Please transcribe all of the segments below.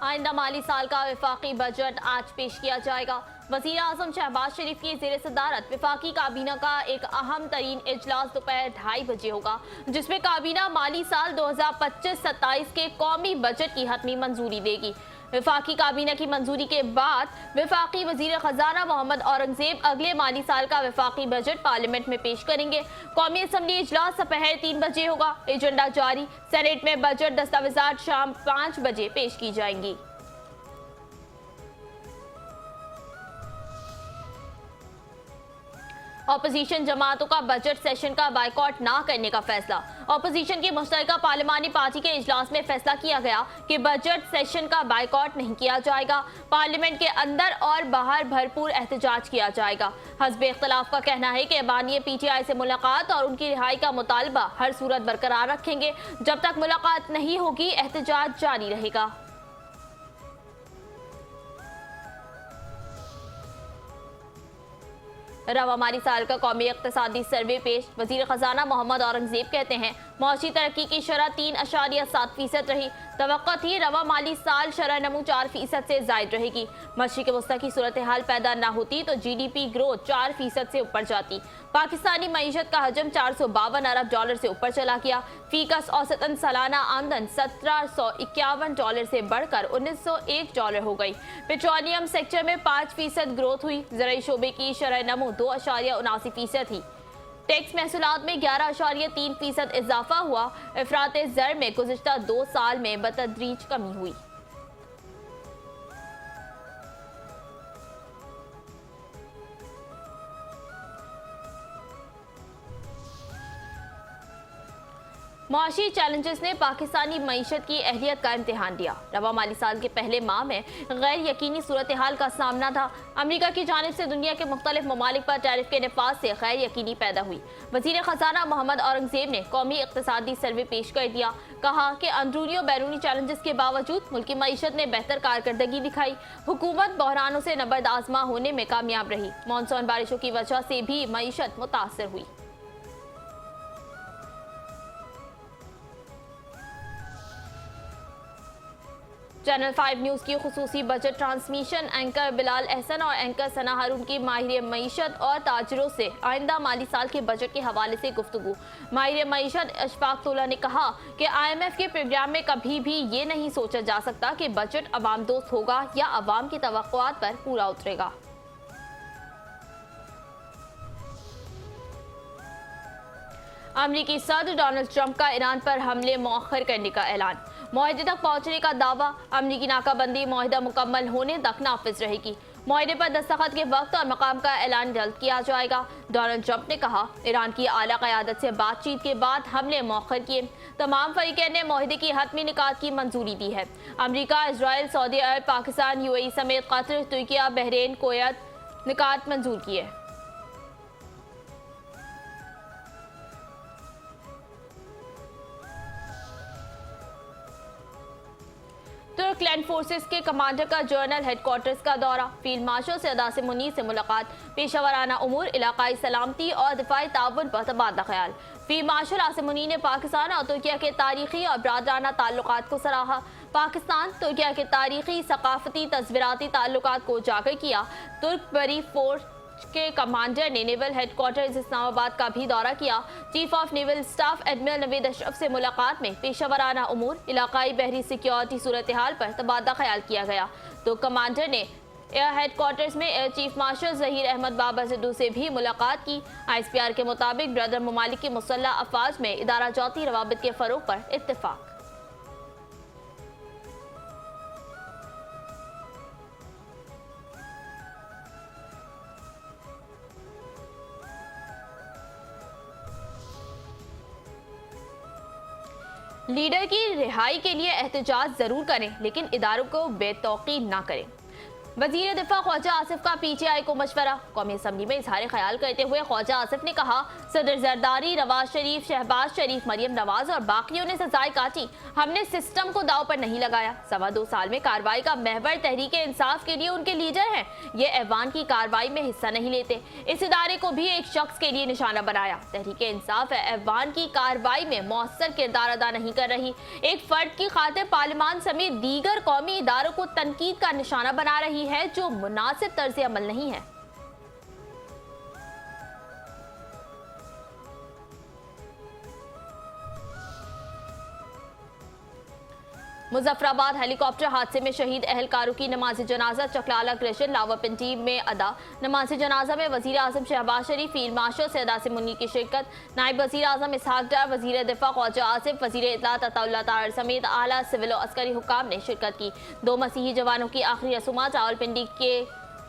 आइंदा माली साल का वफाकी बजट आज पेश किया जाएगा। वज़ीर आज़म शहबाज शरीफ की ज़ेर सदारत वफाकी काबीना का एक अहम तरीन इजलास दोपहर 2:30 बजे होगा, जिसमें काबीना माली साल 2025-27 के कौमी बजट की हतमी मंजूरी देगी। वफाकी काबीना की मंजूरी के बाद वफाकी वजीर खजाना मोहम्मद औरंगजेब अगले माली साल का वफाकी बजट पार्लियामेंट में पेश करेंगे। कौमी असम्बली इजलास दोपहर 3 बजे होगा। एजेंडा जारी। सेनेट में बजट दस्तावेजात शाम 5 बजे पेश की जाएंगी। ऑपोजिशन जमातों का बजट सेशन का बायकॉट ना करने का फैसला। ऑपोजिशन की मुश्तरका पार्लिमानी पार्टी के इजलास में फैसला किया गया कि बजट सेशन का बायकॉट नहीं किया जाएगा। पार्लियामेंट के अंदर और बाहर भरपूर एहतजाज किया जाएगा। हस्ब इख्तलाफ का कहना है कि बानी PTI से मुलाकात और उनकी रिहाई का मुतालबा हर सूरत बरकरार रखेंगे। जब तक मुलाकात नहीं होगी, एहतजाज जारी रहेगा। रवा माली साल का कौमी इक्तिसादी सर्वे पेश। वजीर खजाना मोहम्मद औरंगजेब कहते हैं मौशी तरक्की की शरह 3.7% रही। तवक्को थी रवा माली साल शरह नमू 4% से जायद रहेगी। मशरिक़ वस्ता की सूरत हाल पैदा ना होती तो GDP ग्रोथ 4% से ऊपर जाती। पाकिस्तानी मईशत का हजम $452 अरब से ऊपर चला गया। फीकस औसतन सालाना आमदन $1751 से बढ़कर $1901 हो गई। पेट्रोलियम सेक्टर में 5% ग्रोथ हुई। ज़राई शोबे की शरह नमू 2.79% थी। टैक्स महसूलात में 11.3% इजाफा हुआ। अफरात ज़र में गुज़िश्ता 2 साल में बतदरीज कमी हुई। मुआशी चैलेंजेस ने पाकिस्तानी मईशत की अहलियत का इम्तिहान दिया। रवा माली साल के पहले माह में गैर यकीनी सूरत हाल का सामना था। अमरीका की जानिब से दुनिया के मुख्तलिफ ममालिक पर टैरिफ के नफाज से गैर यकीनी पैदा हुई। वजीर खजाना मोहम्मद औरंगजेब ने कौमी इक्तिसादी सर्वे पेश कर दिया। कहा कि अंदरूनी और बैरूनी चैलेंजेस के बावजूद मुल्की मईशत ने बेहतर कारकर्दगी दिखाई। हुकूमत बहरानों से नबर्द आजमा होने में कामयाब रही। मानसून बारिशों की वजह से भी मईशत मुतासर हुई। चैनल 5 न्यूज़ की खुसूसी budget transmission anchor Bilal Ahsan और एंकर सना हारून की माहिर मईशत और ताजरों से आइंदा माली साल के बजट के हवाले से गुफ्तगू। माहिर मईशत अशफाक तोला ने कहा कि IMF के प्रोग्राम में कभी भी ये नहीं सोचा जा सकता कि बजट अवाम दोस्त होगा या अवाम की तवक्कुआत पर पूरा उतरेगा। अमरीकी सदर डोनाल्ड ट्रंप का ईरान पर हमले मौखर करने का ऐलान। मुआहदे तक पहुंचने का दावा। अमरीकी नाकाबंदी मुआहदा मुकम्मल होने तक नाफिज रहेगी। मुआहदे पर दस्तखत के वक्त और मकाम का ऐलान जल्द किया जाएगा। डोनाल्ड ट्रंप ने कहा ईरान की आला क़यादत से बातचीत के बाद हमले मौखर किए। तमाम फरीक़ैन ने मुआहदे की हतमी निकात की मंजूरी दी है। अमरीका, इजराइल, सऊदी अरब, पाकिस्तान, UAE समेत कतर, तुर्किया, बहरीन, कुवैत निकात मंजूर किए। तुर्क लैंड फोर्सेस के कमांडर का जनरल हेडक्वार्टर्स का दौरा। फील्ड मार्शल सैयद मुनीर से मुलाकात। पेशावराना उमूर, इलाकाई सलामती और दिफाई ताउन पर तबादला ख्याल। फील्ड मार्शल आसिम मुनीर ने पाकिस्तान और तुर्किया के तारीखी और बरादराना ताल्लुकात को सराहा। पाकिस्तान तुर्किया के तारीखी, सकाफती, तस्वीराती ताल्लुकात को उजागर किया। तुर्क बरी फोर्स के कमांडर ने नेवल हेडक्वार्टर्स इस्लामाबाद का भी दौरा किया। Chief of naval staff admiral Naveed Ashraf से मुलाकात में पेशावराना उमूर, इलाकाई बहरी सिक्योरिटी सूरत हाल पर तबादला ख्याल किया गया। तो कमांडर ने एयर हेडक्वार्टर्स में air chief marshal Zaheer Ahmed Babar Sidhu से भी मुलाकात की। ISPR के मुताबिक ब्रदर ममालिक की मुसल्लह अफवाज में इदारा जाती रवाबित के फरोग पर इत्तेफाक। लीडर की रिहाई के लिए एहतजाज जरूर करें, लेकिन इदारों को बेतौकीद ना करें। वजीर दिफा ख्वाजा आसिफ का पीटीआई को मशवरा। कौमी असम्बली में इजहार ख्याल करते हुए ख्वाजा आसिफ ने कहा, सदर जरदारी, नवाज शरीफ, शहबाज शरीफ, मरियम नवाज और बाकियों ने सजाएं काटी, हमने सिस्टम को दाव पर नहीं लगाया। 2.25 साल में कार्रवाई का महवर तहरीक इंसाफ के लिए उनके लीडर हैं। ये ऐवान की कार्रवाई में हिस्सा नहीं लेते। इस इदारे को भी एक शख्स के लिए निशाना बनाया। तहरीक इंसाफ ऐवान की कार्रवाई में मौसर किरदार अदा नहीं कर रही। एक फर्द की खातिर पार्लियामान समेत दीगर कौमी इदारों को तनकीद का निशाना बना रही है, जो मुनासिब तर्ज अमल नहीं है। मुजफ्फराबाद हेलीकॉप्टर हादसे में शहीद अहलकारों की नमाज जनाजा चकलाला कृष्ण लावापिंडी में अदा। नमाज जनाजा में वजीर आजम शहबाज शरीफ, फील्ड मार्शल सैयदा मुन्नी की शिरकत। नायब वजीर आजम इसहाक डार, वजीर दिफा ख्वाजा आसिफ, वजीर इत्तलात अताउल्लाह तार समेत आला सिविल और अस्करी हुक्काम ने शिरकत की। 2 मसीही जवानों की आखिरी रसूमात रावलपिंडी के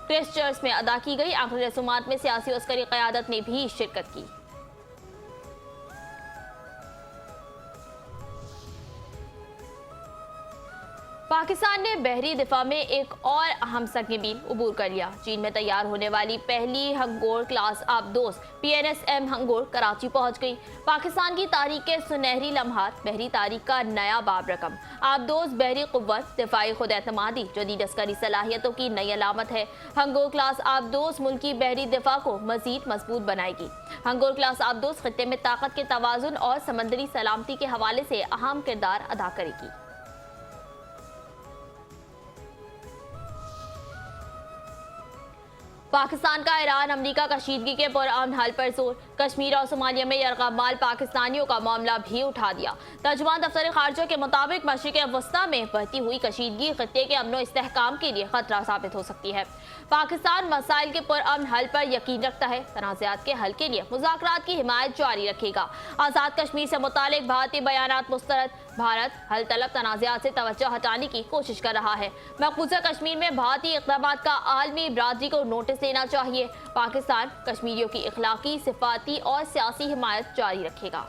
क्रिस्ट चर्च में अदा की गई। आखिरी रसूमात में सियासी और अस्करी क़यादत ने भी शिरकत की। पाकिस्तान ने बहरी दिफा में एक और अहम संगमील अबूर कर लिया। चीन में तैयार होने वाली पहली हंगोर क्लास आबदोज PNSM हंगोर कराची पहुंच गई। पाकिस्तान की तारीख के सुनहरी लम्हात, बहरी तारीख का नया बाब रकम। आबदोज बहरी कुव्वत, दिफाई खुद-एतमादी, जदीद अस्करी सलाहियतों की नई अलामत है। हंगोर क्लास आबदोज मुल्की बहरी दिफा को मजीद मजबूत बनाएगी। हंगोर क्लास आबदोज खित्ते में ताकत के तवाजुन और समंदरी सलामती के हवाले से अहम किरदार अदा करेगी। पाकिस्तान का ईरान अमरीका कशीदगी के पुरअमन हल पर जोर। कश्मीर और सोमालिया में यरगमाल पाकिस्तानियों का मामला भी उठा दिया। तर्जुमान दफ्तर खारजा के मुताबिक मशरिक़ वस्ता में बढ़ती हुई कशीदगी खत्ते के अमन इस्तेहकाम के लिए खतरा साबित हो सकती है। पाकिस्तान मसाइल के पुरअमन हल पर यकीन रखता है। तनाज़ात के हल के लिए मुज़ाकरात की हिमायत जारी रखेगा। आज़ाद कश्मीर से मुतालिक भारतीय बयानात मुस्तरद। भारत हल तलब तनाज़ात से तवज्जो हटाने की कोशिश कर रहा है। मकबूजा कश्मीर में भारतीय इक़दामात का आलमी बिरादरी को नोटिस देना चाहिए। पाकिस्तान कश्मीरियों की इखलाकी, सिफाती और सियासी हिमायत जारी रखेगा।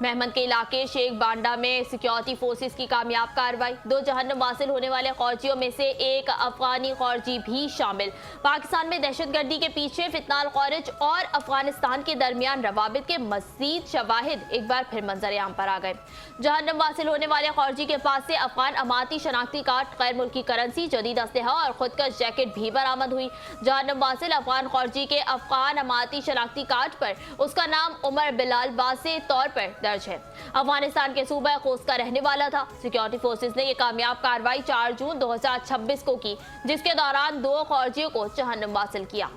मेहमन के इलाके शेख बांडा में सिक्योरिटी फोर्सेस की कामयाब कार्रवाई। 2 जहन्नम वासिल होने वाले खौजियों में से एक अफगानी खौजी भी शामिल। पाकिस्तान में दहशतगर्दी के पीछे फितनाल खौरिज और अफगानिस्तान के दरमियान रवाबित के मजीद शवाहिद एक बार फिर मंजर आम पर आ गए। जहन्नम वासिल होने वाले खौजी के पास से अफगान अमाती शनाख्ती कार्ड, गैर मुल्की करेंसी, जदीद असलहा और खुदकश जैकेट भी बरामद हुई। जहन्नम वासिल अफगान खौजी के अफगान अमाती शनाख्ती कार्ड पर उसका नाम उमर बिलाल वासे तौर पर दर्ज है। अफगानिस्तान के सूबा खोस्त का रहने वाला था। सिक्योरिटी फोर्सेस ने यह कामयाब कार्रवाई 4 जून 2026 को की, जिसके दौरान 2 खौजियों को जहन्नम वासिल किया।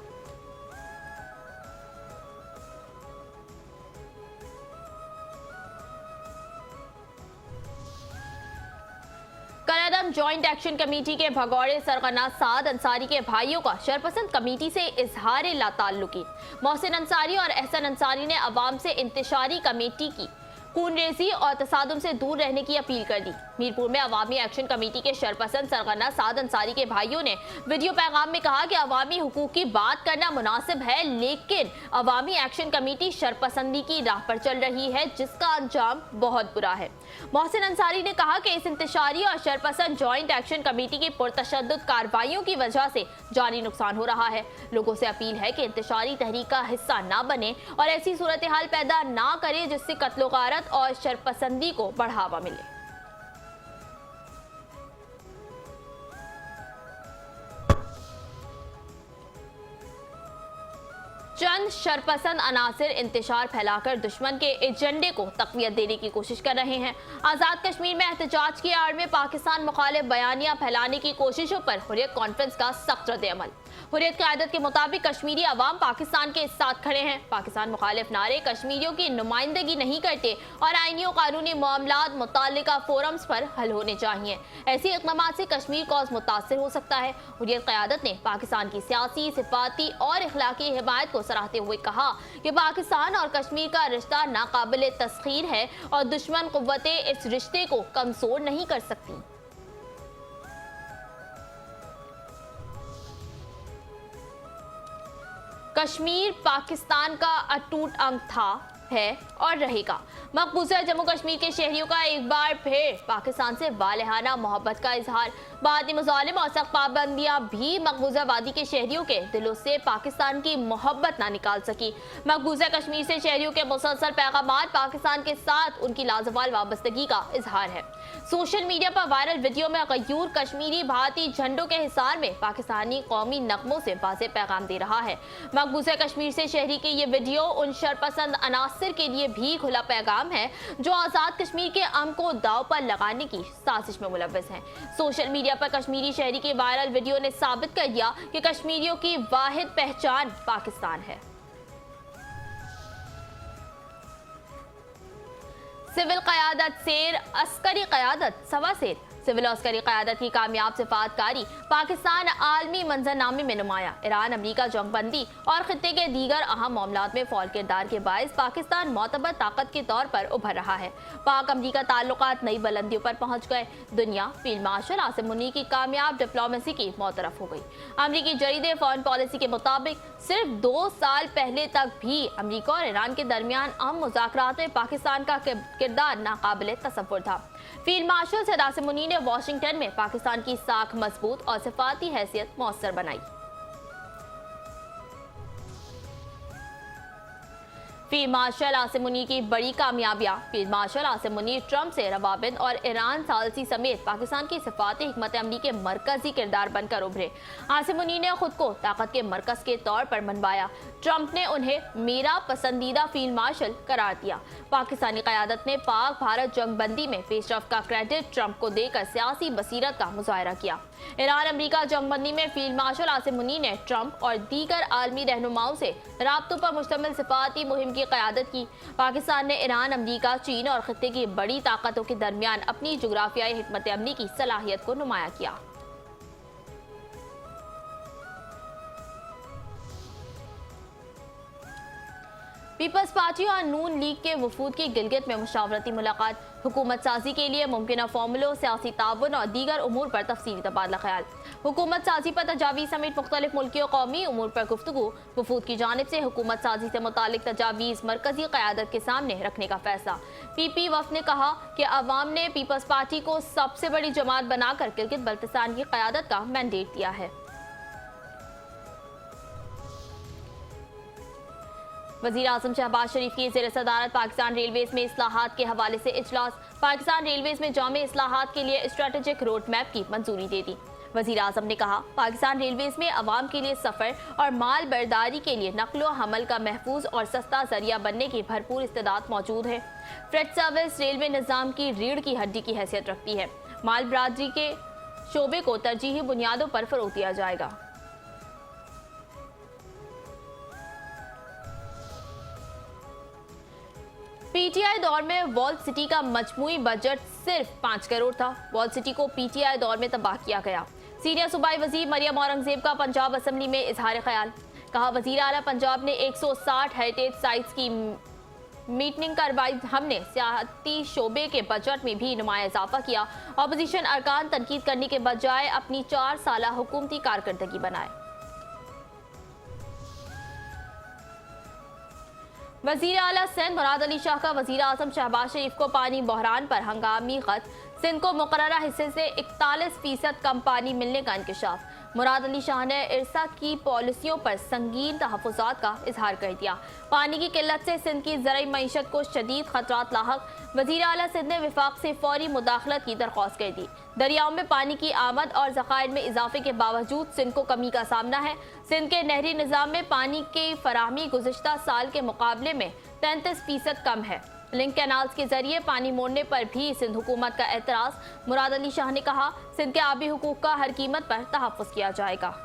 कलअदम जॉइंट एक्शन कमेटी के भगौड़े सरगना साद अंसारी के भाइयों का शरपसंद कमेटी से इजहार लाताल्लुकी। मोहसिन अंसारी और एहसन अंसारी ने अवाम से इंतशारी कमेटी की खूनरेजी और तसादुम से दूर रहने की अपील कर दी। मीरपुर में अवामी एक्शन कमेटी के शरपसंद सरगना साद अंसारी के भाइयों ने वीडियो पैगाम में कहा कि अवामी हुकूक की बात करना मुनासिब है, लेकिन अवामी एक्शन कमेटी शरपसंदी की राह पर चल रही है, जिसका अंजाम बहुत बुरा है। मोहसिन अंसारी ने कहा कि इस इंतशारी और शरपसंद जॉइंट एक्शन कमेटी की पुरतशद्दुद कार्रवाइयों की वजह से जानी नुकसान हो रहा है। लोगों से अपील है कि इंतशारी तहरीक का हिस्सा ना बने और ऐसी सूरत हाल पैदा ना करे जिससे कत्लो गारत और शरपसंदी को बढ़ावा मिले। चंद शरपसंद अनासिर इंतशार फैलाकर दुश्मन के एजेंडे को तक़वियत देने की कोशिश कर रहे हैं। आज़ाद कश्मीर में एहतजाज की आड़ में पाकिस्तान मुखालिफ बयानियां फैलाने की कोशिशों पर हुर्रियत कॉन्फ्रेंस का सख्त रद्द-ए-अमल। हुर्रियत क़यादत के मुताबिक कश्मीरी अवाम पाकिस्तान के साथ खड़े हैं। पाकिस्तान मुखालिफ नारे कश्मीरियों की नुमाइंदगी नहीं करते और आईनी और कानूनी मामलात मुताल्लिका फोरम्स पर हल होने चाहिए। ऐसी इक़दामात से कश्मीर कौज़ मुतासिर हो सकता है। हुर्रियत क़यादत ने पाकिस्तान की सियासी, सिफाती और इखलाकी हिमायत को सराहते हुए कहा कि पाकिस्तान और कश्मीर का रिश्ता नाकाबिल तस्खीर है और दुश्मन कुव्वतें इस रिश्ते को कमजोर नहीं कर सकती। कश्मीर पाकिस्तान का अटूट अंग था, है और रहेगा। मकबूजा जम्मू कश्मीर के शहरियों का एक बार फिर पाकिस्तान से वालेहाना मोहब्बत का इजहार। भारतीय मुजालिम और सख्त पाबंदियां भी मकबूजा वादी के शहरियों के दिलों से पाकिस्तान की मोहब्बत ना निकाल सकी। मकबूजा कश्मीर से शहरियों के मुसलसल पैगामात पाकिस्तान के साथ उनकी लाजवाल वाबस्तगी का इजहार है। सोशल मीडिया पर वायरल वीडियो में गयूर कश्मीरी भारतीय झंडों के हिसार में पाकिस्तानी कौमी नगमों से वाज़े पैगाम दे रहा है। मकबूजा कश्मीर से शहरी के ये वीडियो उन शरपसंद अनासर के लिए भी खुला पैगाम है जो आजाद कश्मीर के अमन को दाव पर लगाने की साजिश में मुलव्वस हैं। सोशल मीडिया पर कश्मीरी शहरी के वायरल वीडियो ने साबित कर दिया कि कश्मीरियों की वाहिद पहचान पाकिस्तान है। सिविल क़यादत सेर, अस्करी क़यादत सवा सेर। सिविल और अस्करी क़यादत की कामयाब सिफातकारी पाकिस्तान आलमी मंजरनामे में नुमाया। ईरान अमरीका जंगबंदी और खित्ते के दीगर अहम मामलात में फौल किरदार के बायस पाकिस्तान मोतबर ताकत के तौर पर उभर रहा है। पाक अमरीका ताल्लुकात नई बुलंदियों पर पहुंच गए। दुनिया फील्ड मार्शल आसिम मुनीर की कामयाब डिप्लोमेसी की मौतरफ हो गई। अमरीकी जरीदे फॉरेन पॉलिसी के मुताबिक सिर्फ 2 साल पहले तक भी अमरीका और ईरान के दरमियान अहम मुज़ाकरात में पाकिस्तान का किरदार नाकाबिले तसव्वुर था। फील्ड मार्शल सैयद आसिम मुनीर ने वाशिंगटन में पाकिस्तान की साख मजबूत और सिफाती हैसियत मौसर बनाई। फील्ड मार्शल आसिम मुनीर की बड़ी कामयाबियां। Field marshal Asim Munir Trump से रवाबित और ईरान सालसी समेत पाकिस्तान की सिफाती हिकमत अमली के मरकजी किरदार बनकर उभरे। आसिम मुनीर ने खुद को ताकत के मरकज के तौर पर मनवाया। ट्रंप ने उन्हें मेरा पसंदीदा फील्ड मार्शल करार दिया। पाकिस्तानी क़यादत ने पाक भारत जंगबंदी में पेशरफ का क्रेडिट ट्रंप को देकर सियासी बसीरत का मुजाहरा किया। ईरान अमरीका जंगबंदी में फील्ड मार्शल आसिम मुनीर ने ट्रंप और दीगर आलमी रहनुमाओं से राब्तों पर मुश्तमिल सिफाती मुहिम की क़यादत की। पाकिस्तान ने ईरान, अमरीका, चीन और खित्ते की बड़ी ताकतों के दरमियान अपनी जुग्राफियाई हिकमत अमली की सलाहियत को नुमाया किया। पीपल्स पार्टी और नून लीग के वफूद की गिलगित में मुशावरती मुलाकात। हुकूमत साजी के लिए मुमकिन फॉर्मूलों, सियासी ताउन और दीगर उमूर पर तफसीली तबादला ख्याल। हुकूमत साजी पर तजावीज़ समेत मुख्तलिफ मुल्की और कौमी उमूर पर गुफ्तगू। वफूद की जानिब से हुकूमत साजी से मुतालिक तजावीज़ मरकजी क़यादत के सामने रखने का फैसला। पीपी वफ़द ने कहा कि अवाम ने पीपल्स पार्टी को सबसे बड़ी जमात बनाकर गिलगित बल्तिस्तान की क़यादत का मैंडेट दिया है। वज़ीर आज़म शहबाज शरीफ की ज़ेर सदारत पाकिस्तान रेलवेज़ में इस्लाहात के हवाले से इजलास। पाकिस्तान रेलवेज़ में जामे इस्लाहात के लिए स्ट्रेटेजिक रोड मैप की मंजूरी दे दी। वज़ीर आज़म ने कहा पाकिस्तान रेलवेज़ में अवाम के लिए सफ़र और माल बर्दारी के लिए नकलो हमल का महफूज और सस्ता जरिया बनने की भरपूर इस्तेदाद मौजूद है। फ्रेट सर्विस रेलवे निज़ाम की रीढ़ की हड्डी की हैसियत रखती है। माल बर्दारी के शोबे को तरजीही बुनियादों पर फ़रोग़ दिया जाएगा। पीटीआई दौर में वॉल सिटी का मजमूई बजट सिर्फ 5 करोड़ था। वॉल सिटी को पीटीआई दौर में तबाह किया गया। सीनियर सूबाई वजीर मरियम औरंगजेब का पंजाब असम्बली में इजहार ख्याल। कहा वजीर आला पंजाब ने 160 हेरिटेज साइट्स की मीटिंग करवाई। हमने सियाहती शोबे के बजट में भी नुमाया इजाफा किया। अपोजिशन अरकान तनकीद करने के बजाय अपनी 4 साला हुकूमती कारकर्दगी बनाए। वज़ीर आला सिंध मुराद अली शाह का वज़ीर आज़म शहबाज शरीफ को पानी बहरान पर हंगामी खत। सिंध को मुकर्ररा हिस्से से 41% कम पानी मिलने का इंकशाफ। मुराद अली शाह ने इरसा की पॉलिसियों पर संगीन तहफ़्फ़ुज़ात का इजहार कर दिया। पानी की किल्लत से सिंध की ज़रई मईशत को शदीद खतरात लाहक। वज़ीर आला सिंध ने विफाक से फौरी मुदाखलत की दरख्वास्त कर दी। दरियाओं में पानी की आमद और ज़खायर में इजाफे के बावजूद सिंध को कमी का सामना है। सिंध के नहरी निज़ाम में पानी की फराहमी गुज़िश्ता साल के मुकाबले में 33% कम है। लिंक कैनाल्स के जरिए पानी मोड़ने पर भी सिंध हुकूमत का एतराज़। मुराद अली शाह ने कहा सिंध के आबी हुकूक का हर कीमत पर तहफ़्फ़ुज़ किया जाएगा।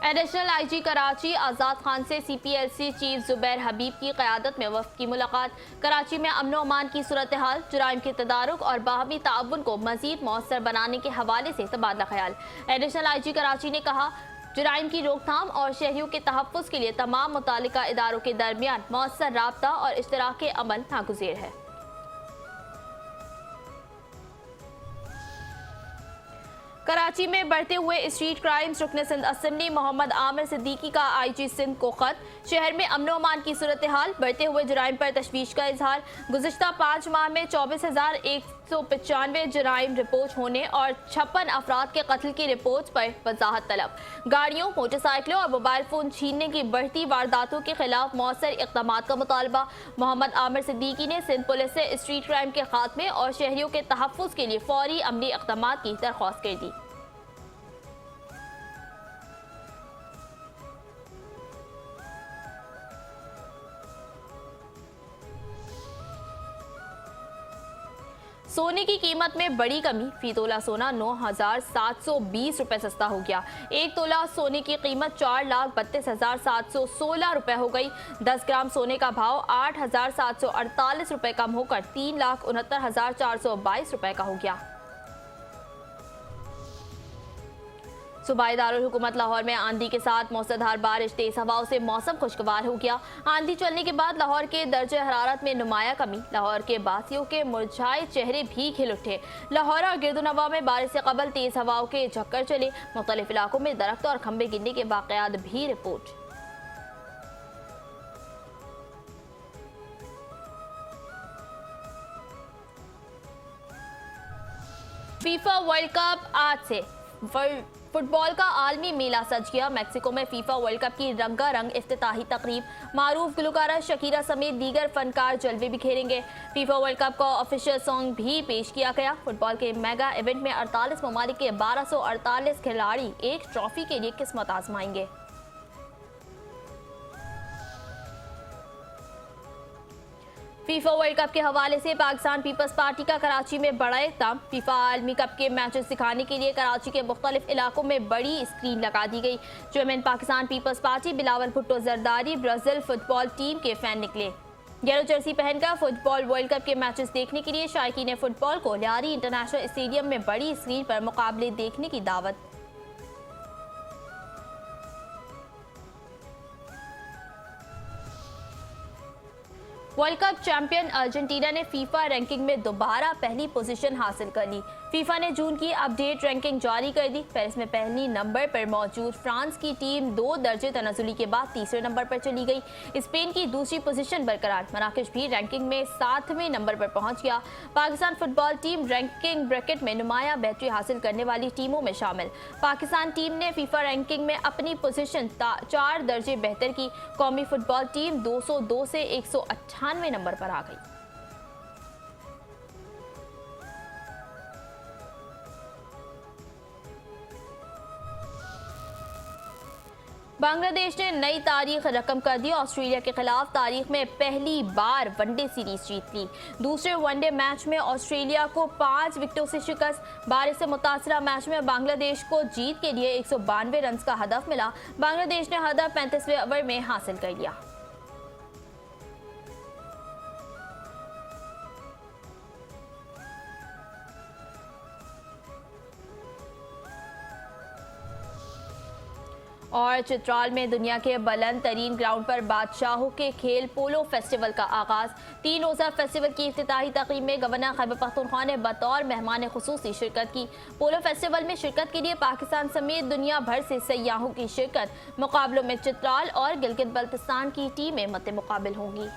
एडिशनल आईजी कराची आज़ाद खान से CPLC चीफ जुबैर हबीब की क़यादत में वफ़द की मुलाकात। कराची में अमन अमान की सूरत हाल, जुराइम के तदारुक और बाहमी ताउन को मज़ीद मौसर बनाने के हवाले से तबादला ख्याल। एडिशनल आईजी कराची ने कहा जुराइम की रोकथाम और शहरियों के तहफ़्फ़ुज़ के लिए तमाम मुतालिका इदारों के दरमियान मौसर राब्ता और इश्तराक अमल नागुज़ेर है। कराची में बढ़ते हुए स्ट्रीट क्राइम्स, रुकन सिंध असम्बली मोहम्मद आमिर सिद्दीकी का आईजी सिंध को खत। शहर में अमन अमान की सूरत हाल, बढ़ते हुए जराइम पर तशवीश का इजहार। गुज़िश्ता 5 माह में 24,195 जराइम रिपोर्ट होने और 56 अफराद के कत्ल की रिपोर्ट पर वजाहत तलब। गाड़ियों, मोटरसाइकिलों और मोबाइल फोन छीनने की बढ़ती वारदातों के खिलाफ मौसर इक़दाम का मुतालबा। मोहम्मद आमिर सिद्दीकी ने सिंध पुलिस से स्ट्रीट क्राइम के खात्मे और शहरियों के तहफ़्फ़ुज़ के लिए फौरी अमली इक़दाम की दरख्वास्त कर दी। सोने की कीमत में बड़ी कमी, फी तोला सोना 9,720 रुपए सस्ता हो गया। 1 तोला सोने की कीमत 4,32,716 रुपए हो गई। 10 ग्राम सोने का भाव 8,748 रुपए कम होकर 3,69,422 रुपए का हो गया। सूबाई दारुल हुकूमत लाहौर में आंधी के साथ मूसलाधार बारिश, तेज हवाओं से मौसम खुशगवार हो गया। आंधी चलने के बाद लाहौर के दर्जे हरारत में नुमाया कमी, लाहौर के बासियों के मुरझाए चेहरे भी खिल उठे। लाहौर और गिरदुनवा में बारिश से कबल तेज हवाओं के झक्कर चले। मुख्तलिफ इलाकों में दरख्त और खंबे गिरने के वाक़यात भी रिपोर्ट। फीफा वर्ल्ड कप आज से। फुटबॉल का आलमी मेला सज गया। मैक्सिको में फीफा वर्ल्ड कप की रंगारंग इफ्तिताही तकरीब, मारूफ गुलकारा शकीरा समेत दीगर फनकार जलवे बिखेरेंगे। फीफा वर्ल्ड कप का ऑफिशियल सॉन्ग भी पेश किया गया। फुटबॉल के मेगा इवेंट में 48 ममालिक के 1248 खिलाड़ी एक ट्रॉफी के लिए किस्मत आजमाएंगे। फीफा वर्ल्ड कप के हवाले से पाकिस्तान पीपल्स पार्टी का कराची में बड़ा इक़दाम। फीफा आलमी कप के मैचेस दिखाने के लिए कराची के मुख्तलिफ इलाकों में बड़ी स्क्रीन लगा दी गई। Chairman Pakistan peoples party Bilawal Bhutto Zardari Brazil football team के फैन निकले। येलो जर्सी पहनकर फुटबॉल वर्ल्ड कप के मैचेस देखने के लिए शायकीन फुटबॉल को लियारी इंटरनेशनल स्टेडियम में बड़ी स्क्रीन पर मुकाबले देखने की दावत। वर्ल्ड कप चैंपियन अर्जेंटीना ने फीफा रैंकिंग में दोबारा पहली पोजीशन हासिल कर ली। फीफा ने जून की अपडेट रैंकिंग जारी कर दी। पेरिस में पहली नंबर पर मौजूद फ्रांस की टीम 2 दर्जे तनाजुली के बाद तीसरे नंबर पर चली गई। स्पेन की दूसरी पोजीशन बरकरार। मराकश भी रैंकिंग में 7वें नंबर पर पहुंच गया। Pakistan football team ranking bracket में नुमाया बेहतरी हासिल करने वाली टीमों में शामिल। पाकिस्तान टीम ने फीफा रैंकिंग में अपनी पोजीशन 4 दर्जे बेहतर की। कौमी फुटबॉल टीम 202 से 198वें नंबर पर आ गई। बांग्लादेश ने नई तारीख रकम कर दी। ऑस्ट्रेलिया के खिलाफ तारीख में पहली बार वनडे सीरीज जीत ली। दूसरे वनडे मैच में ऑस्ट्रेलिया को 5 विकेटों से शिकस्त। बारिश से मुतासरा मैच में बांग्लादेश को जीत के लिए 192 रन का हदफ मिला। बांग्लादेश ने हदफ 35वें ओवर में हासिल कर लिया। और चित्राल में दुनिया के बुलंद तरीन ग्राउंड पर बादशाहों के खेल पोलो फेस्टिवल का आगाज। 3 रोज़ा फेस्टिवल की इफ्तिताही तकरीब में गवर्नर खैबर पख्तूनख्वा ने बतौर मेहमान खुसूसी शिरकत की। पोलो फेस्टिवल में शिरकत के लिए पाकिस्तान समेत दुनिया भर से सयाहों की शिरकत। मुकाबलों में चित्राल और गिलगित बल्तिस्तान की टीमें मद्दे मुकाबिल होंगी।